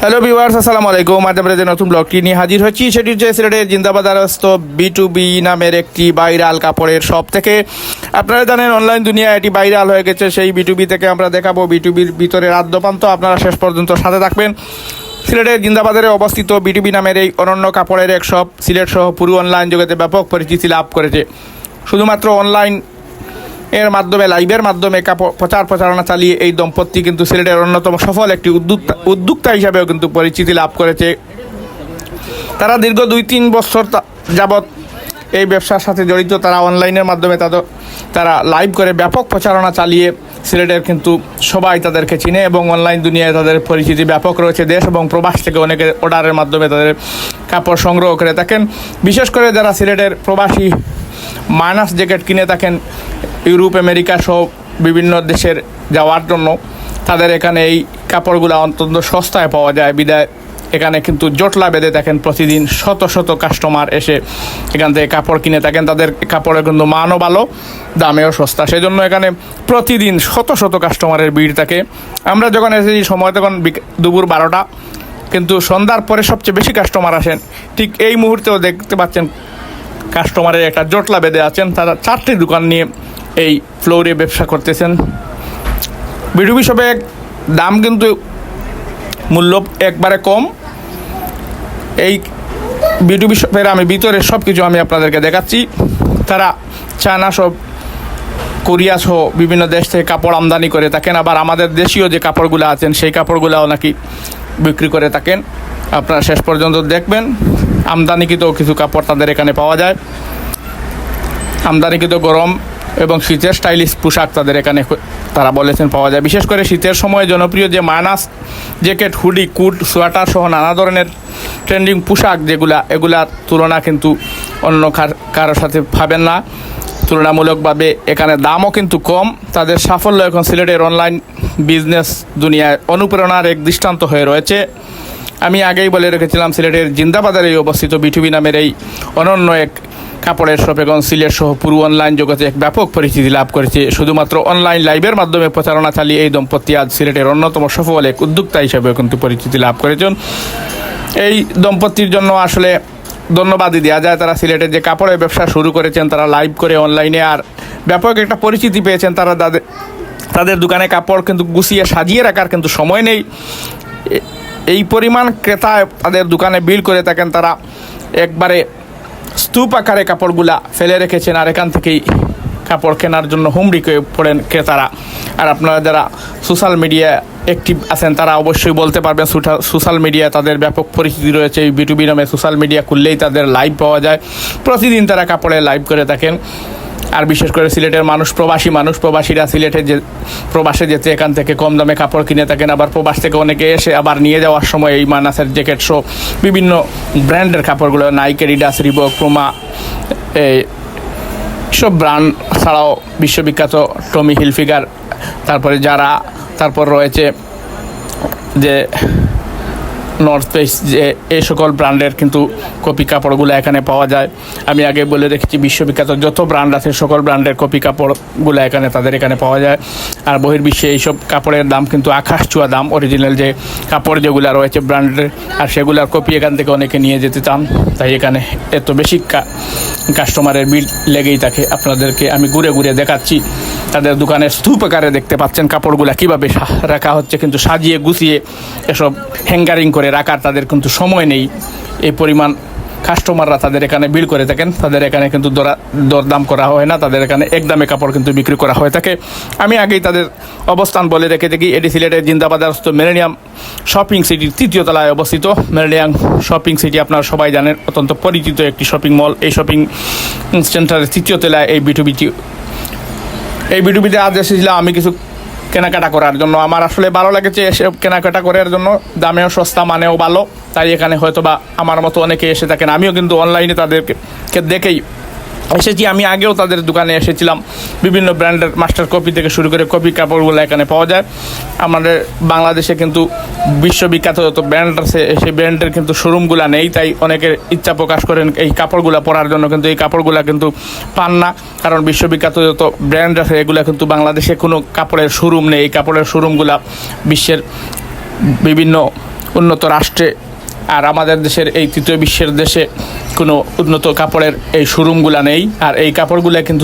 Hello viewers, আসসালামু আলাইকুম। আজ আমরা যে নতুন ব্লগটি নিয়ে হাজির হচ্ছি সেটি হচ্ছে সিলেটের জিন্দাবাজারস্থ B2B নামের একটি ভাইরাল কাপড়ের শপ থেকে। আপনারা জানেন অনলাইন দুনিয়া এটি ভাইরাল হয়ে গেছে। সেই B2B থেকে আমরা দেখাবো B2Bর ভিতরের আদ্যপান্ত। আপনারা শেষ পর্যন্ত সাথে থাকবেন। সিলেটের জিন্দাবাজারে অবস্থিত B2B নামের এই অনন্য কাপড়ের এক শপ সিলেট সহ পুরো অনলাইন জগতে ব্যাপক পরিচিতি লাভ করেছে। শুধুমাত্র অনলাইন এর মাধ্যমে লাইভের মাধ্যমে কাপড় প্রচারণা চালিয়ে এই দম্পতি কিন্তু সিলেটের অন্যতম সফল একটি উদ্যোক্তা হিসাবেও কিন্তু পরিচিতি লাভ করেছে। তারা দীর্ঘ 2-3 বছর যাবৎ এই ব্যবসার সাথে জড়িত। তারা অনলাইনের মাধ্যমে তারা লাইভ করে ব্যাপক প্রচারণা চালিয়ে সিলেটের কিন্তু সবাই তাদেরকে চিনে এবং অনলাইন দুনিয়ায় তাদের পরিচিতি ব্যাপক রয়েছে। দেশ এবং প্রবাস থেকে অনেকে অর্ডারের মাধ্যমে তাদের কাপড় সংগ্রহ করে থাকেন। বিশেষ করে যারা সিলেটের প্রবাসী মাইনাস জ্যাকেট কিনে থাকেন ইউরোপ আমেরিকা সহ বিভিন্ন দেশের যাওয়ার জন্য, তাদের এখানে এই কাপড়গুলো অত্যন্ত সস্তায় পাওয়া যায়। বিদায় এখানে কিন্তু জটলা বেঁধে থাকেন প্রতিদিন শত শত কাস্টমার এসে এখান থেকে কাপড় কিনে থাকেন। তাদের কাপড়ের কিন্তু মানও ভালো, দামেও সস্তা। সেই জন্য এখানে প্রতিদিন শত শত কাস্টমারের ভিড় থাকে। আমরা যখন এসেছি সময় তখন দুপুর 12টা, কিন্তু সন্ধ্যার পরে সবচেয়ে বেশি কাস্টমার আসেন। ঠিক এই মুহূর্তেও দেখতে পাচ্ছেন কাস্টমারের একটা জটলা বেঁধে আছেন। তারা 4টি দোকান নিয়ে এই ফ্লোরে ব্যবসা করতেছেন। B2B শপের দাম কিন্তু মূল্য একবারে কম। এই B2B শপের আমি ভিতরে সব কিছু আমি আপনাদেরকে দেখাচ্ছি। তারা চায়না সব কোরিয়া সহ বিভিন্ন দেশ থেকে কাপড় আমদানি করে থাকেন। আবার আমাদের দেশীয় যে কাপড়গুলো আছেন সেই কাপড়গুলোও নাকি বিক্রি করে থাকেন। আপনারা শেষ পর্যন্ত দেখবেন। আমদানিকৃত কিছু কাপড় তাদের এখানে পাওয়া যায়। আমদানিকৃত গরম এবং শীতের স্টাইলিশ পোশাক তাদের এখানে তারা বলেছেন পাওয়া যায়। বিশেষ করে শীতের সময় জনপ্রিয় যে minus jacket, hoodie, coat, sweater সহ নানা ধরনের ট্রেন্ডিং পোশাক এগুলার তুলনা কিন্তু অন্য কারোর সাথে পাবেন না। তুলনামূলকভাবে এখানে দামও কিন্তু কম। তাদের সাফল্য এখন সিলেটের অনলাইন বিজনেস দুনিয়ায় অনুপ্রেরণার এক দৃষ্টান্ত হয়ে রয়েছে। আমি আগেই বলে রেখেছিলাম সিলেটের জিন্দাবাজারে অবস্থিত B2B নামের এই অনন্য এক কাপড়ের শপ এখন সিলেট সহ পুরো অনলাইন জগতে এক ব্যাপক পরিচিতি লাভ করেছে। শুধুমাত্র অনলাইন লাইভের মাধ্যমে প্রচারণা চালিয়ে এই দম্পতি আজ সিলেটের অন্যতম সফল এক উদ্যোক্তা হিসেবে কিন্তু পরিচিতি লাভ করেছেন। এই দম্পতির জন্য আসলে ধন্যবাদই দেওয়া যায়। তারা সিলেটের যে কাপড়ের ব্যবসা শুরু করেছেন, তারা লাইভ করে অনলাইনে আর ব্যাপক একটা পরিচিতি পেয়েছেন। তারা তাদের দোকানে কাপড় কিন্তু গুছিয়ে সাজিয়ে রাখার কিন্তু সময় নেই। এই পরিমাণ ক্রেতা তাদের দোকানে বিল করে থাকেন। তারা একবারে স্তূপ আকারে কাপড়গুলা ফেলে রেখেছেন আর এখান থেকেই কাপড় কেনার জন্য হুমড়ি হয়ে পড়েন ক্রেতারা। আর আপনারা যারা সোশ্যাল মিডিয়া অ্যাক্টিভ আছেন তারা অবশ্যই বলতে পারবেন সোশ্যাল মিডিয়া তাদের ব্যাপক পরিচিতি রয়েছে। এই B2B নামে সোশ্যাল মিডিয়া খুললেই তাদের লাইভ পাওয়া যায়। প্রতিদিন তারা কাপড়ে লাইভ করে থাকেন। আর বিশেষ করে সিলেটের প্রবাসীরা সিলেটে প্রবাসে যেতে এখান থেকে কম দামে কাপড় কিনে থাকেন। আবার প্রবাস থেকে অনেকে এসে আবার নিয়ে যাওয়ার সময় এই মানাসের জ্যাকেট সহ বিভিন্ন ব্র্যান্ডের কাপড়গুলো, নাইক, অ্যাডিডাস, রিবক, পুমা, এই সব ব্র্যান্ড ছাড়াও বিশ্ববিখ্যাত টমি হিলফিগার, তারপরে যারা, তারপর রয়েছে যে নর্থ ফেস, যে এই সকল ব্র্যান্ডের কিন্তু কপি কাপড়গুলো এখানে পাওয়া যায়। আমি আগে বলে রেখেছি বিশ্ববিখ্যাত যত ব্র্যান্ড আছে সকল ব্র্যান্ডের কপি কাপড়গুলো তাদের এখানে পাওয়া যায়। আর বহির্বিশ্বে এইসব কাপড়ের দাম কিন্তু আকাশ ছোঁয়া দাম। অরিজিনাল যে কাপড় যেগুলো রয়েছে ব্র্যান্ডের, আর সেগুলোর কপি এখান থেকে অনেকে নিয়ে যেতে চান। তাই এখানে এত বেশি কাস্টমারের ভিড় লেগেই থাকে। আপনাদেরকে আমি ঘুরে ঘুরে দেখাচ্ছি। তাদের দোকানের স্তূপ আকারে দেখতে পাচ্ছেন কাপড়গুলো কীভাবে রাখা হচ্ছে, কিন্তু সাজিয়ে গুছিয়ে এসব হ্যাঙ্গারিং করে রাখার তাদের কিন্তু সময় নেই। এই পরিমাণ কাস্টমাররা তাদের এখানে ভিড় করে থাকেন। তাদের এখানে কিন্তু দরদাম করা হয় না, তাদের এখানে একদমে কাপড় কিন্তু বিক্রি করা হয়ে থাকে। আমি আগেই তাদের অবস্থান বলে রেখে দেখি। এটি সিলেটের জিন্দাবাজারস্থ মিলেনিয়াম শপিং সিটির 3য় তলায় অবস্থিত। মিলেনিয়াম শপিং সিটি আপনারা সবাই জানেন, অত্যন্ত পরিচিত একটি শপিং মল। এই শপিং সেন্টারের 3য় তলায় এই B2Bতে আজ এসেছিলাম আমি কিছু কেনাকাটা করার জন্য। আমার আসলে ভালো লেগেছে এসব কেনাকাটা করার জন্য। দামেও সস্তা, মানেও ভালো। তাই এখানে হয়তো বা আমার মতো অনেকে এসে থাকেন। আমিও কিন্তু অনলাইনে তাদেরকে দেখেই এসেছি। আমি আগেও তাদের দোকানে এসেছিলাম। বিভিন্ন ব্র্যান্ডের মাস্টার কপি থেকে শুরু করে কপি কাপড়গুলো এখানে পাওয়া যায়। আমাদের বাংলাদেশে কিন্তু বিশ্ববিখ্যাত যত ব্র্যান্ড আছে সেই ব্র্যান্ডের কিন্তু শোরুমগুলো নেই। তাই অনেকের ইচ্ছা প্রকাশ করেন এই কাপড়গুলো পরার জন্য, কিন্তু এই কাপড়গুলো কিন্তু পান না। কারণ বিশ্ববিখ্যাত যত ব্র্যান্ড আছে এগুলো কিন্তু বাংলাদেশে কোনো কাপড়ের শোরুম নেই। এই কাপড়ের শোরুমগুলো বিশ্বের বিভিন্ন উন্নত রাষ্ট্রে, আর আমাদের দেশের এই তৃতীয় বিশ্বের দেশে কোনো উন্নত কাপড়ের এই শোরুমগুলা নেই। আর এই কাপড়গুলা কিন্তু